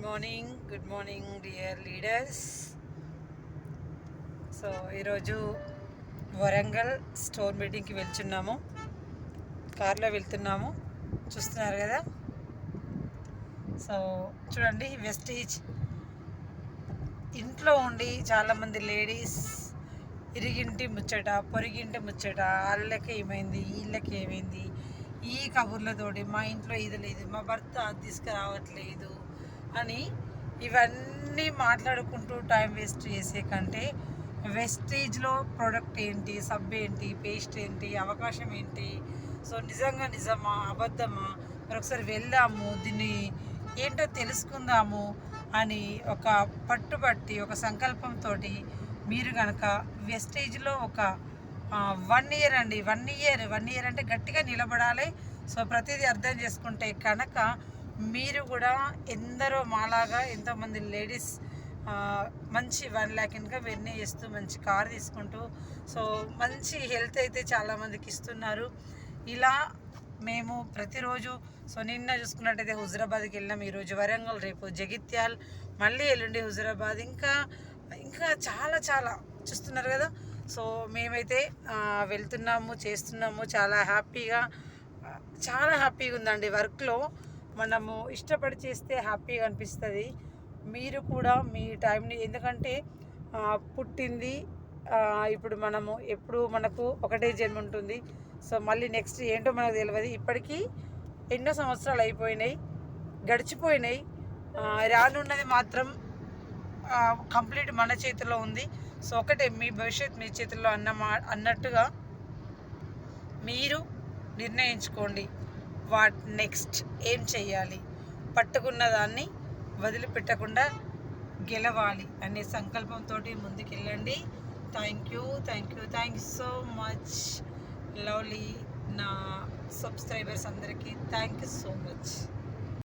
Good morning dear leaders. So ఈరోజు Warangal store మీటింగ్కి వెళ్తున్నాము. కార్లో వెళ్తున్నాము, చూస్తున్నారు కదా. సో చూడండి, వెస్టీజ్ ఇంట్లో ఉండి చాలామంది లేడీస్ ఇరిగింటి ముచ్చట, పొరిగింటి ముచ్చట, వాళ్ళకి ఏమైంది, వీళ్ళకి ఏమైంది, ఈ కబుర్లతోటి మా ఇంట్లో ఇది లేదు, మా భర్త తీసుకురావట్లేదు అని ఇవన్నీ మాట్లాడుకుంటూ టైం వేస్ట్ చేసే కంటే వెస్టీజ్లో ప్రోడక్ట్ ఏంటి, సబ్ ఏంటి, పేస్ట్ ఏంటి, అవకాశం ఏంటి, సో నిజమా అబద్ధమా, మరొకసారి వెళ్దాము, దీన్ని ఏంటో తెలుసుకుందాము అని ఒక పట్టుబట్టి ఒక సంకల్పంతో మీరు కనుక వెస్టీజ్లో ఒక 1 ఇయర్ అండి, 1 ఇయర్ అంటే గట్టిగా నిలబడాలి. సో ప్రతిదీ అర్థం చేసుకుంటే కనుక మీరు కూడా ఎందరో మాలాగా ఎంతోమంది లేడీస్ మంచి 1 lakh ఇన్కమ్ ఎర్న్ చేస్తూ మంచి కార్ తీసుకుంటూ, సో మంచి హెల్త్ అయితే చాలామందికి ఇస్తున్నారు. ఇలా మేము ప్రతిరోజు, సో నిన్న చూసుకున్నట్టయితే హుజరాబాద్కి వెళ్ళినాం, ఈరోజు వరంగల్, రేపు జగిత్యాల్, మళ్ళీ ఎల్లుండి హుజరాబాద్, ఇంకా చాలా చూస్తున్నారు కదా. సో మేమైతే వెళ్తున్నాము, చేస్తున్నాము, చాలా హ్యాపీగా ఉందండి. వర్క్లో మనము ఇష్టపడి చేస్తే హ్యాపీగా అనిపిస్తుంది. మీరు కూడా మీ టైంని, ఎందుకంటే పుట్టింది ఇప్పుడు మనము ఎప్పుడు మనకు ఒకటే జన్మ ఉంటుంది. సో మళ్ళీ నెక్స్ట్ ఏంటో మనకు తెలియదు. ఇప్పటికీ ఎన్నో సంవత్సరాలు అయిపోయినాయి, గడిచిపోయినాయి. రానున్నది మాత్రం కంప్లీట్ మన చేతిలో ఉంది. సో ఒకటే, మీ భవిష్యత్ మీ చేతుల్లో అన్నట్టుగా మీరు నిర్ణయించుకోండి నెక్స్ట్ ఏం చెయ్యాలి. పట్టుకున్న దాన్ని వదిలిపెట్టకుండా గెలవాలి అనే సంకల్పంతో ముందుకెళ్ళండి. Thank you so much lovely నా సబ్స్క్రైబర్స్ అందరికీ థ్యాంక్ యూ సో మచ్.